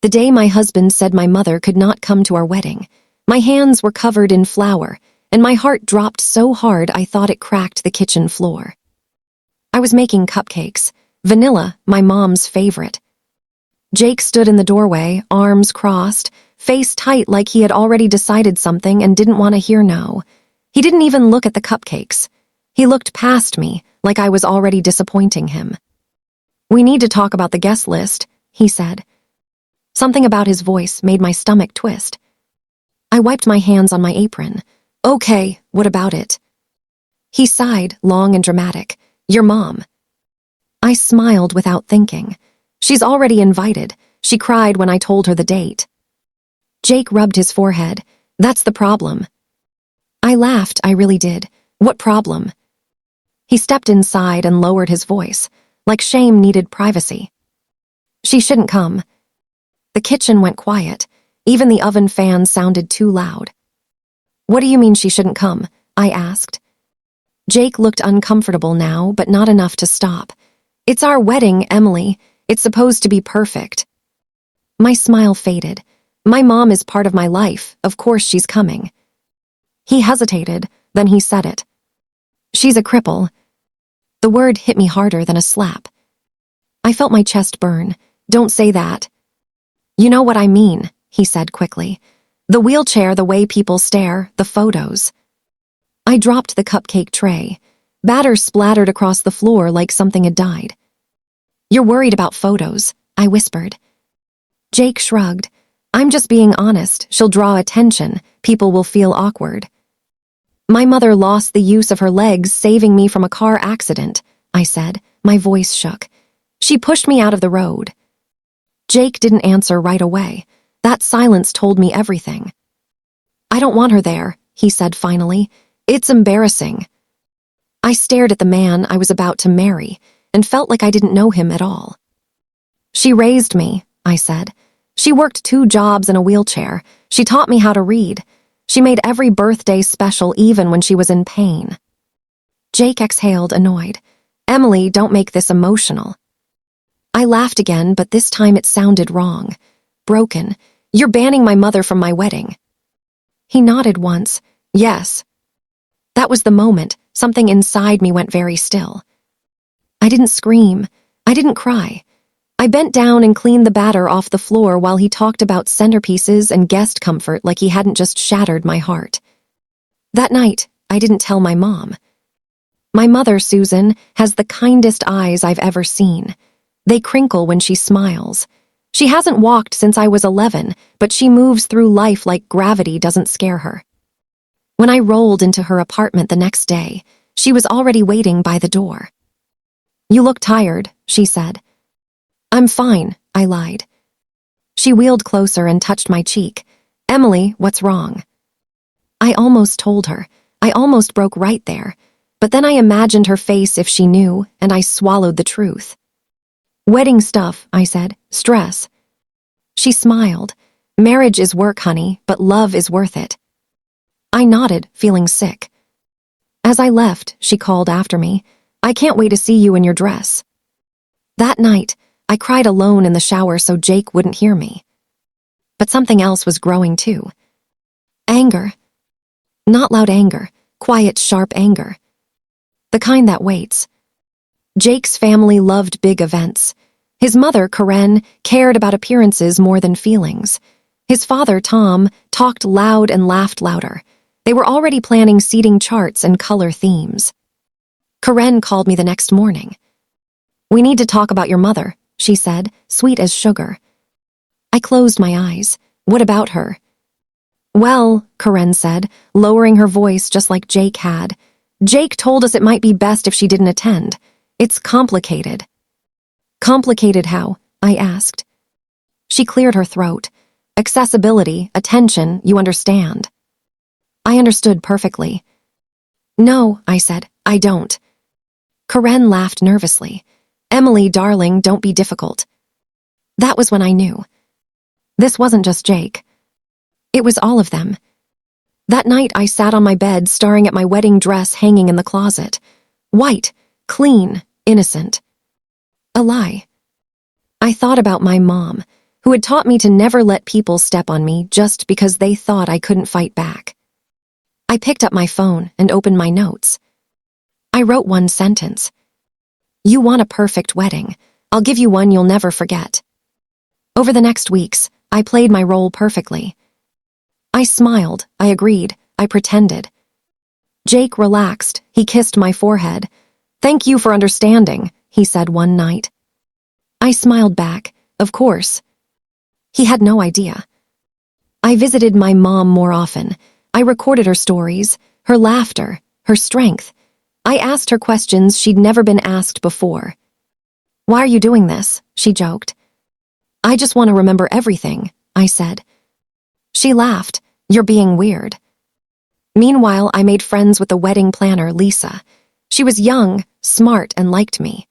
The day my husband said my mother could not come to our wedding, my hands were covered in flour, and my heart dropped so hard I thought it cracked the kitchen floor. I was making cupcakes, vanilla, my mom's favorite. Jake stood in the doorway, arms crossed, face tight like he had already decided something and didn't want to hear no. He didn't even look at the cupcakes. He looked past me, like I was already disappointing him. "We need to talk about the guest list," he said. Something about his voice made my stomach twist. I wiped my hands on my apron. "Okay, what about it?" He sighed, long and dramatic. "Your mom." I smiled without thinking. "She's already invited. She cried when I told her the date." Jake rubbed his forehead. "That's the problem." I laughed, I really did. "What problem?" He stepped inside and lowered his voice, like shame needed privacy. "She shouldn't come." The kitchen went quiet. Even the oven fan sounded too loud. "What do you mean she shouldn't come?" I asked. Jake looked uncomfortable now, but not enough to stop. "It's our wedding, Emily. It's supposed to be perfect." My smile faded. "My mom is part of my life. Of course she's coming." He hesitated, then he said it. "She's a cripple." The word hit me harder than a slap. I felt my chest burn. "Don't say that." "You know what I mean," he said quickly. "The wheelchair, the way people stare, the photos." I dropped the cupcake tray. Batter splattered across the floor like something had died. "You're worried about photos," I whispered. Jake shrugged. "I'm just being honest. She'll draw attention. People will feel awkward." "My mother lost the use of her legs saving me from a car accident," I said. My voice shook. "She pushed me out of the road." Jake didn't answer right away. That silence told me everything. "I don't want her there," he said finally. "It's embarrassing." I stared at the man I was about to marry and felt like I didn't know him at all. "She raised me," I said. "She worked 2 jobs in a wheelchair. She taught me how to read. She made every birthday special even when she was in pain." Jake exhaled, annoyed. "Emily, don't make this emotional." I laughed again, but this time it sounded wrong. Broken. "You're banning my mother from my wedding." He nodded once. "Yes." That was the moment. Something inside me went very still. I didn't scream. I didn't cry. I bent down and cleaned the batter off the floor while he talked about centerpieces and guest comfort like he hadn't just shattered my heart. That night, I didn't tell my mom. My mother, Susan, has the kindest eyes I've ever seen. They crinkle when she smiles. She hasn't walked since I was 11, but she moves through life like gravity doesn't scare her. When I rolled into her apartment the next day, she was already waiting by the door. "You look tired," she said. "I'm fine," I lied. She wheeled closer and touched my cheek. "Emily, what's wrong?" I almost told her. I almost broke right there. But then I imagined her face if she knew, and I swallowed the truth. "Wedding stuff," I said. "Stress." She smiled. "Marriage is work, honey, but love is worth it." I nodded, feeling sick. As I left, she called after me. "I can't wait to see you in your dress." That night, I cried alone in the shower so Jake wouldn't hear me. But something else was growing too. Anger. Not loud anger, quiet, sharp anger. The kind that waits. Jake's family loved big events. His mother, Karen, cared about appearances more than feelings. His father, Tom, talked loud and laughed louder. They were already planning seating charts and color themes. Karen called me the next morning. "We need to talk about your mother," she said, sweet as sugar. I closed my eyes. "What about her?" "Well," Karen said, lowering her voice just like Jake had. "Jake told us it might be best if she didn't attend. It's complicated." "Complicated how?" I asked. She cleared her throat. "Accessibility, attention, you understand." I understood perfectly. "No," I said, "I don't." Karen laughed nervously. "Emily, darling, don't be difficult." That was when I knew. This wasn't just Jake. It was all of them. That night I sat on my bed staring at my wedding dress hanging in the closet. White, clean, innocent. A lie. I thought about my mom, who had taught me to never let people step on me just because they thought I couldn't fight back. I picked up my phone and opened my notes. I wrote one sentence. "You want a perfect wedding. I'll give you one you'll never forget." Over the next weeks, I played my role perfectly. I smiled, I agreed, I pretended. Jake relaxed, he kissed my forehead. "Thank you for understanding," he said one night. I smiled back, of course. He had no idea. I visited my mom more often. I recorded her stories, her laughter, her strength. I asked her questions she'd never been asked before. "Why are you doing this?" she joked. "I just want to remember everything," I said. She laughed. "You're being weird." Meanwhile, I made friends with the wedding planner, Lisa. She was young, smart, and liked me.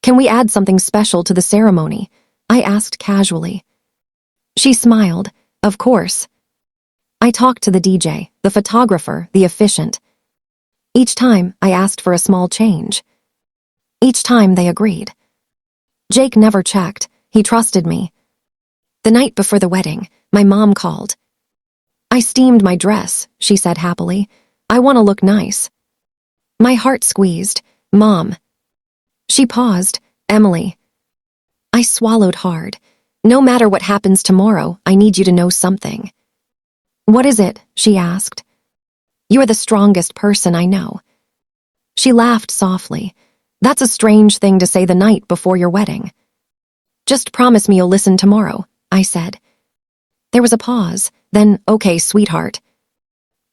"Can we add something special to the ceremony?" I asked casually. She smiled. "Of course." I talked to the DJ, the photographer, the officiant. Each time, I asked for a small change. Each time, they agreed. Jake never checked. He trusted me. The night before the wedding, my mom called. "I steamed my dress," she said happily. "I want to look nice." My heart squeezed. "Mom." She paused. "Emily." I swallowed hard. "No matter what happens tomorrow, I need you to know something." "What is it?" she asked. "You're the strongest person I know." She laughed softly. "That's a strange thing to say the night before your wedding." "Just promise me you'll listen tomorrow," I said. There was a pause, then, "Okay, sweetheart."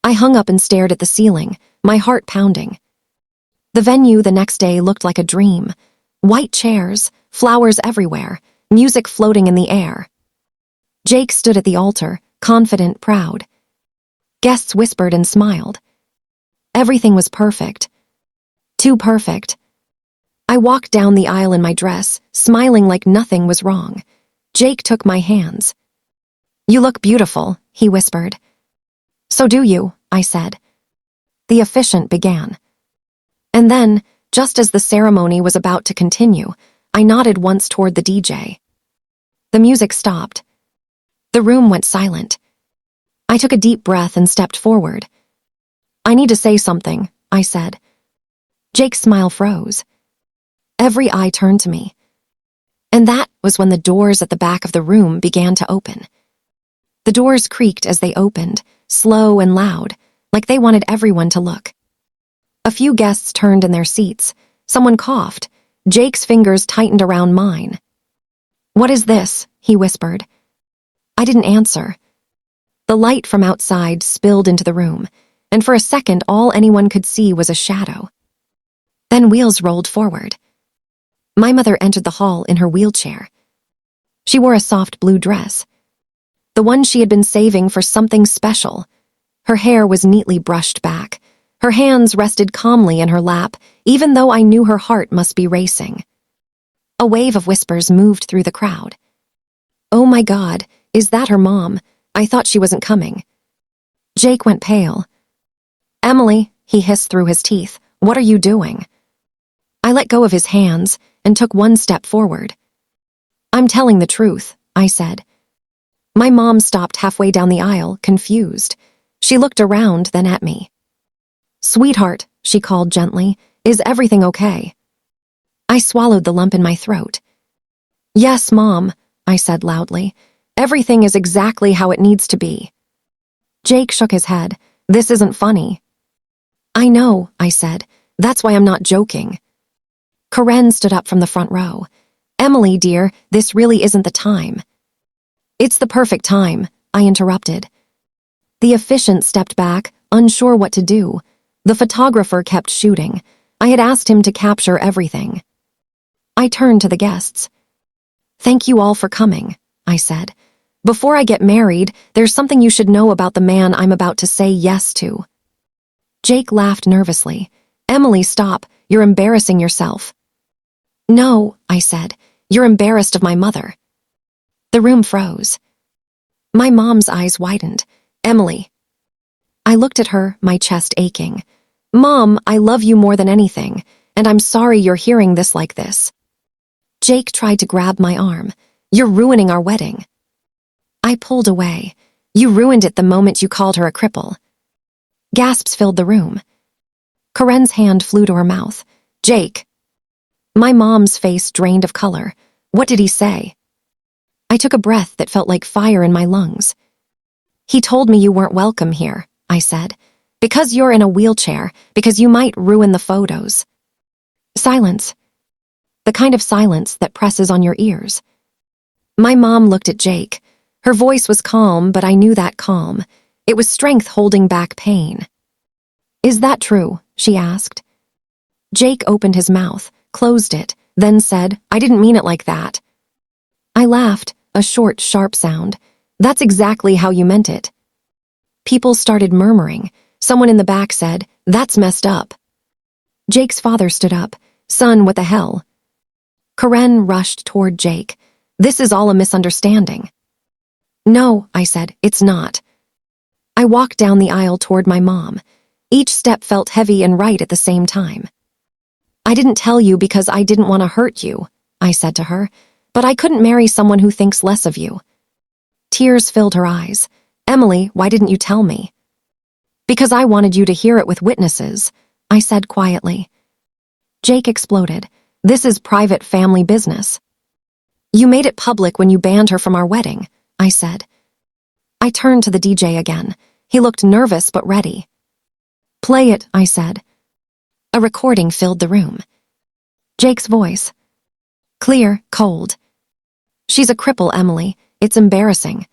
I hung up and stared at the ceiling, my heart pounding. The venue the next day looked like a dream. White chairs, flowers everywhere, music floating in the air. Jake stood at the altar, confident, proud. Guests whispered and smiled. Everything was perfect. Too perfect. I walked down the aisle in my dress, smiling like nothing was wrong. Jake took my hands. "You look beautiful," he whispered. "So do you," I said. The officiant began. And then, just as the ceremony was about to continue, I nodded once toward the DJ. The music stopped. The room went silent. I took a deep breath and stepped forward. "I need to say something," I said. Jake's smile froze. Every eye turned to me. And that was when the doors at the back of the room began to open. The doors creaked as they opened, slow and loud, like they wanted everyone to look. A few guests turned in their seats. Someone coughed. Jake's fingers tightened around mine. "What is this?" he whispered. I didn't answer. The light from outside spilled into the room, and for a second all anyone could see was a shadow. Then wheels rolled forward. My mother entered the hall in her wheelchair. She wore a soft blue dress, the one she had been saving for something special. Her hair was neatly brushed back. Her hands rested calmly in her lap, even though I knew her heart must be racing. A wave of whispers moved through the crowd. "Oh my God, is that her mom? I thought she wasn't coming." Jake went pale. "Emily," he hissed through his teeth, "what are you doing?" I let go of his hands and took one step forward. "I'm telling the truth," I said. My mom stopped halfway down the aisle, confused. She looked around, then at me. "Sweetheart," she called gently, "is everything okay?" I swallowed the lump in my throat. "Yes, Mom," I said loudly. "Everything is exactly how it needs to be." Jake shook his head. "This isn't funny." "I know," I said. "That's why I'm not joking." Karen stood up from the front row. "Emily, dear, this really isn't the time." "It's the perfect time," I interrupted. The officiant stepped back, unsure what to do. The photographer kept shooting. I had asked him to capture everything. I turned to the guests. "Thank you all for coming," I said. "Before I get married, there's something you should know about the man I'm about to say yes to." Jake laughed nervously. "Emily, stop. You're embarrassing yourself." "No," I said. "You're embarrassed of my mother." The room froze. My mom's eyes widened. "Emily." I looked at her, my chest aching. "Mom, I love you more than anything, and I'm sorry you're hearing this like this." Jake tried to grab my arm. You're ruining our wedding." I pulled away. "You ruined it the moment you called her a cripple." Gasps filled the room. Corinne's hand flew to her mouth. "Jake." My mom's face drained of color. "What did he say?" I took a breath that felt like fire in my lungs. "He told me you weren't welcome here," I said. "Because you're in a wheelchair, because you might ruin the photos." Silence. The kind of silence that presses on your ears. My mom looked at Jake. Her voice was calm, but I knew that calm. It was strength holding back pain. "Is that true?" she asked. Jake opened his mouth, closed it, then said, "I didn't mean it like that." I laughed, a short, sharp sound. "That's exactly how you meant it." People started murmuring. Someone in the back said, "That's messed up." Jake's father stood up. "Son, what the hell?" Corinne rushed toward Jake. "This is all a misunderstanding." "No," I said, "it's not." I walked down the aisle toward my mom. Each step felt heavy and right at the same time. "I didn't tell you because I didn't want to hurt you," I said to her, "but I couldn't marry someone who thinks less of you." Tears filled her eyes. "Emily, why didn't you tell me?" "Because I wanted you to hear it with witnesses," I said quietly. Jake exploded. "This is private family business." "You made it public when you banned her from our wedding," I said. I turned to the DJ again. He looked nervous but ready. "Play it," I said. A recording filled the room. Jake's voice. Clear, cold. "She's a cripple, Emily. It's embarrassing."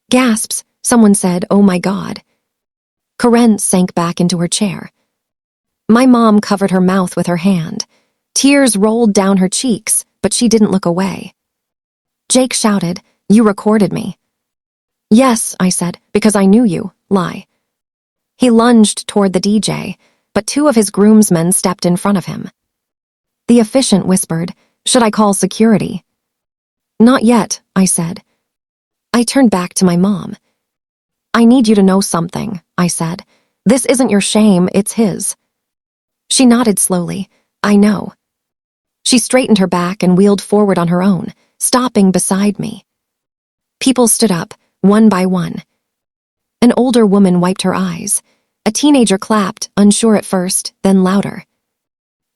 Gasps. Someone said, "Oh my God." Corinne sank back into her chair. My mom covered her mouth with her hand. Tears rolled down her cheeks, but she didn't look away. Jake shouted, "You recorded me." "Yes," I said, "because I knew you. Lie." He lunged toward the DJ, but two of his groomsmen stepped in front of him. The officiant whispered, "Should I call security?" "Not yet," I said. I turned back to my mom. "I need you to know something," I said. "This isn't your shame, it's his." She nodded slowly. "I know." She straightened her back and wheeled forward on her own, stopping beside me. People stood up, one by one. An older woman wiped her eyes. A teenager clapped, unsure at first, then louder.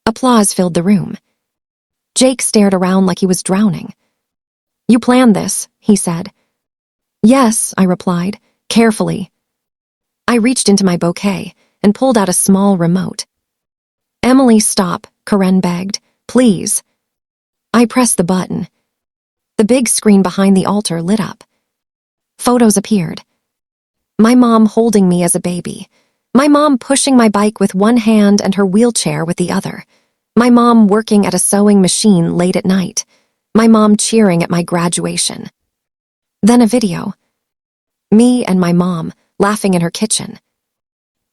Applause filled the room. Jake stared around like he was drowning. "You planned this," he said. "Yes," I replied, carefully. I reached into my bouquet and pulled out a small remote. "Emily, stop," Corinne begged. "Please." I pressed the button. The big screen behind the altar lit up. Photos appeared. My mom holding me as a baby. My mom pushing my bike with one hand and her wheelchair with the other. My mom working at a sewing machine late at night. My mom cheering at my graduation. Then a video. Me and my mom laughing in her kitchen.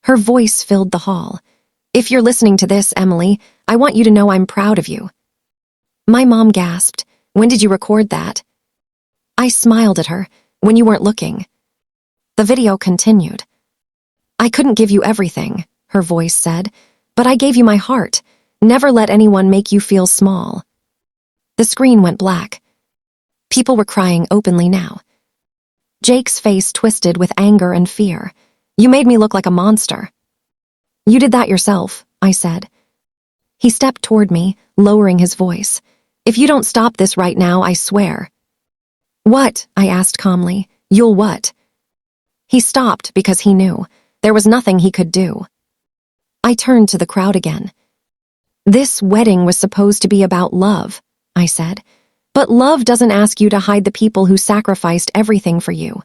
Her voice filled the hall. "If you're listening to this, Emily, I want you to know I'm proud of you." My mom gasped. "When did you record that?" I smiled at her. "When you weren't looking." The video continued. "I couldn't give you everything," her voice said, "but I gave you my heart. Never let anyone make you feel small." The screen went black. People were crying openly now. Jake's face twisted with anger and fear. "You made me look like a monster." "You did that yourself," I said. He stepped toward me, lowering his voice. "If you don't stop this right now, I swear." "What?" I asked calmly. "You'll what?" He stopped because he knew. There was nothing he could do. I turned to the crowd again. "This wedding was supposed to be about love," I said. "But love doesn't ask you to hide the people who sacrificed everything for you."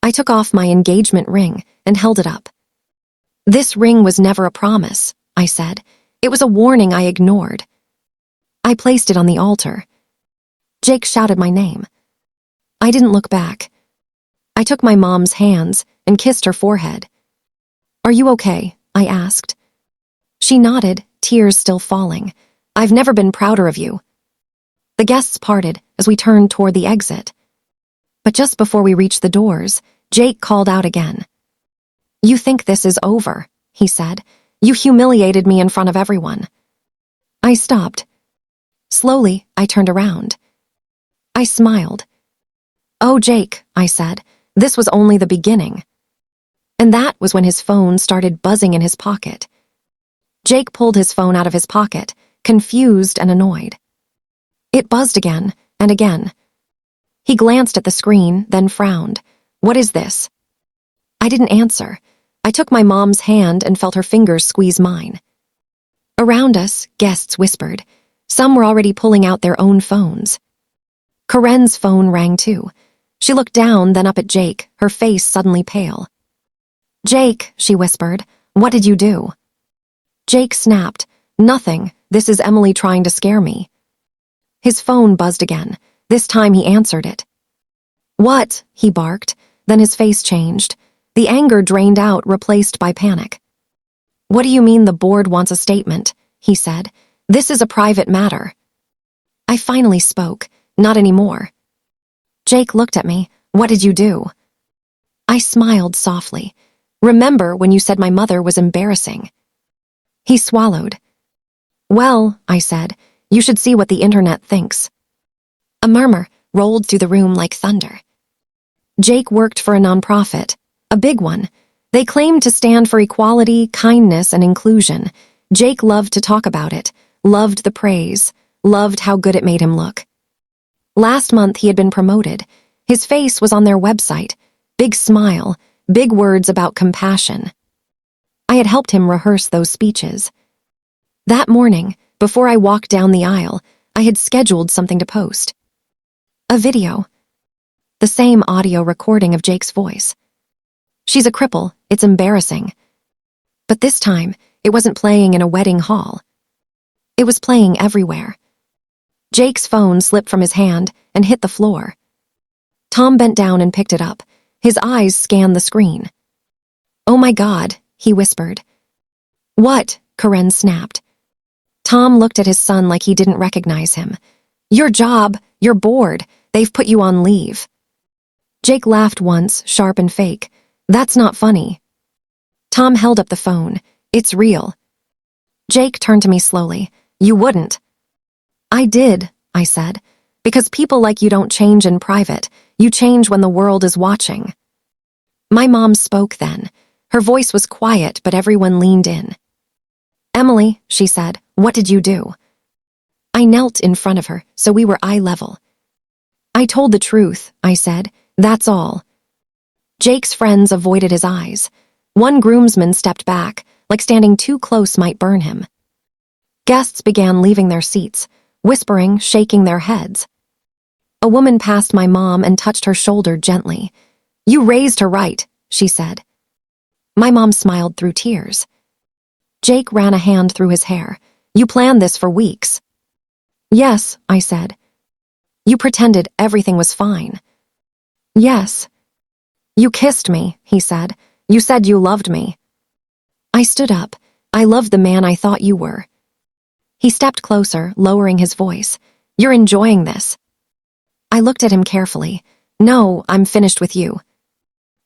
I took off my engagement ring and held it up. "This ring was never a promise," I said. "It was a warning I ignored." I placed it on the altar. Jake shouted my name. I didn't look back. I took my mom's hands and kissed her forehead. "Are you okay?" I asked. She nodded, tears still falling. "I've never been prouder of you." The guests parted as we turned toward the exit. But just before we reached the doors, Jake called out again. "You think this is over," he said. "You humiliated me in front of everyone." I stopped. Slowly, I turned around. I smiled. "Oh, Jake," I said, "this was only the beginning." And that was when his phone started buzzing in his pocket. Jake pulled his phone out of his pocket, confused and annoyed. It buzzed again and again. He glanced at the screen, then frowned. "What is this?" I didn't answer. I took my mom's hand and felt her fingers squeeze mine. Around us, guests whispered. Some were already pulling out their own phones. Corinne's phone rang too. She looked down, then up at Jake, her face suddenly pale. "Jake," she whispered, "what did you do?" Jake snapped. "Nothing. This is Emily trying to scare me." His phone buzzed again. This time he answered it. "What?" he barked. Then his face changed. The anger drained out, replaced by panic. "What do you mean the board wants a statement?" he said. "This is a private matter." I finally spoke. "Not anymore." Jake looked at me. "What did you do?" I smiled softly. "Remember when you said my mother was embarrassing?" He swallowed. "Well," I said, "you should see what the internet thinks." A murmur rolled through the room like thunder. Jake worked for a nonprofit, a big one. They claimed to stand for equality, kindness, and inclusion. Jake loved to talk about it, loved the praise, loved how good it made him look. Last month he had been promoted. His face was on their website. Big smile, big words about compassion. I had helped him rehearse those speeches. That morning, before I walked down the aisle, I had scheduled something to post. A video. The same audio recording of Jake's voice. "She's a cripple, it's embarrassing." But this time, it wasn't playing in a wedding hall. It was playing everywhere. Jake's phone slipped from his hand and hit the floor. Tom bent down and picked it up. His eyes scanned the screen. "Oh my God," he whispered. "What?" Corinne snapped. Tom looked at his son like he didn't recognize him. "Your job, you're bored. They've put you on leave." Jake laughed once, sharp and fake. "That's not funny." Tom held up the phone. "It's real." Jake turned to me slowly. "You wouldn't." "I did," I said, "because people like you don't change in private. You change when the world is watching." My mom spoke then. Her voice was quiet, but everyone leaned in. "Emily," she said, "what did you do?" I knelt in front of her, so we were eye level. "I told the truth," I said. "That's all." Jake's friends avoided his eyes. One groomsman stepped back, like standing too close might burn him. Guests began leaving their seats, whispering, shaking their heads. A woman passed my mom and touched her shoulder gently. "You raised her right," she said. My mom smiled through tears. Jake ran a hand through his hair. "You planned this for weeks." "Yes," I said. "You pretended everything was fine." "Yes." "You kissed me," he said. "You said you loved me." I stood up. "I loved the man I thought you were." He stepped closer, lowering his voice. "You're enjoying this." I looked at him carefully. "No, I'm finished with you."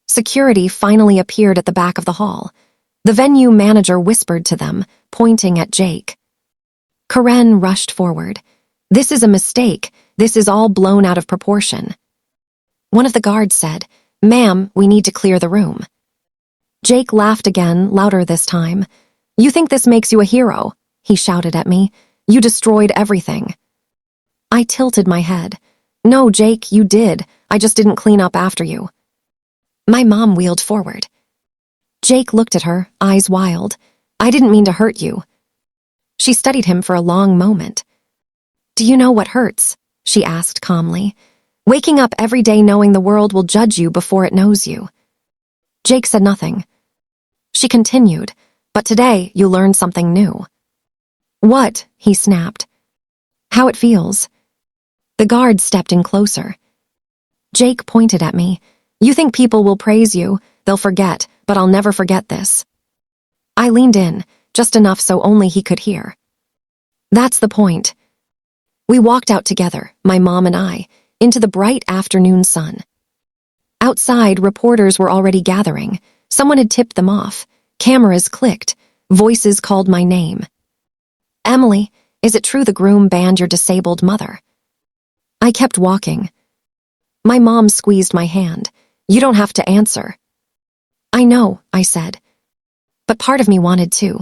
Security finally appeared at the back of the hall. The venue manager whispered to them, pointing at Jake. Corinne rushed forward. "This is a mistake. This is all blown out of proportion." One of the guards said, "Ma'am, we need to clear the room." Jake laughed again, louder this time. "You think this makes you a hero?" he shouted at me. "You destroyed everything." I tilted my head. "No, Jake, you did. I just didn't clean up after you." My mom wheeled forward. Jake looked at her, eyes wild. "I didn't mean to hurt you." She studied him for a long moment. "Do you know what hurts?" she asked calmly. "Waking up every day knowing the world will judge you before it knows you." Jake said nothing. She continued, "But today you learned something new." "What?" he snapped. "How it feels." The guard stepped in closer. Jake pointed at me. "You think people will praise you, they'll forget, but I'll never forget this." I leaned in, just enough so only he could hear. "That's the point." We walked out together, my mom and I, into the bright afternoon sun. Outside, reporters were already gathering. Someone had tipped them off. Cameras clicked. Voices called my name. "Emily, is it true the groom banned your disabled mother?" I kept walking. My mom squeezed my hand. You don't have to answer. I know, I said. But part of me wanted to.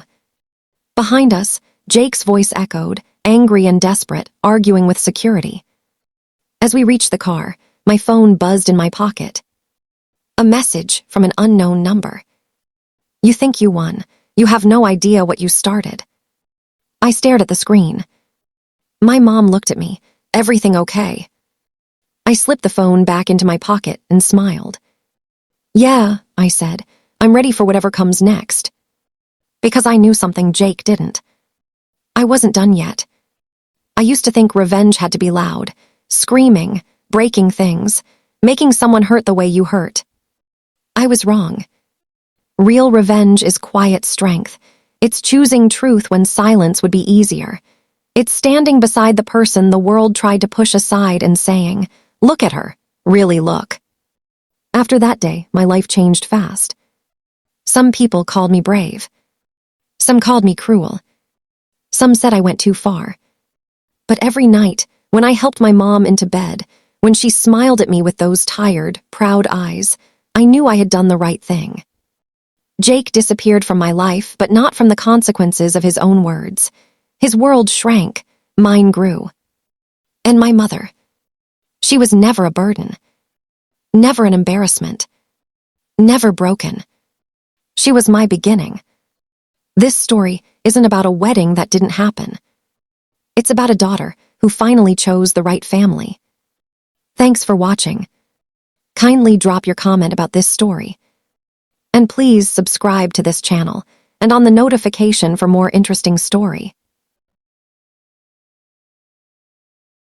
Behind us, Jake's voice echoed, angry and desperate, arguing with security. As we reached the car, my phone buzzed in my pocket. A message from an unknown number. You think you won. You have no idea what you started. I stared at the screen. My mom looked at me. Everything okay? I slipped the phone back into my pocket and smiled. Yeah, I said. I'm ready for whatever comes next. Because I knew something Jake didn't. I wasn't done yet. I used to think revenge had to be loud, screaming, breaking things, making someone hurt the way you hurt. I was wrong. Real revenge is quiet strength. It's choosing truth when silence would be easier. It's standing beside the person the world tried to push aside and saying, look at her, really look. After that day, my life changed fast. Some people called me brave. Some called me cruel. Some said I went too far. But every night, when I helped my mom into bed, when she smiled at me with those tired, proud eyes, I knew I had done the right thing. Jake disappeared from my life, but not from the consequences of his own words. His world shrank, mine grew. And my mother. She was never a burden. Never an embarrassment. Never broken. She was my beginning. This story isn't about a wedding that didn't happen. It's about a daughter who finally chose the right family. Thanks for watching. Kindly drop your comment about this story. And please subscribe to this channel and on the notification for more interesting story.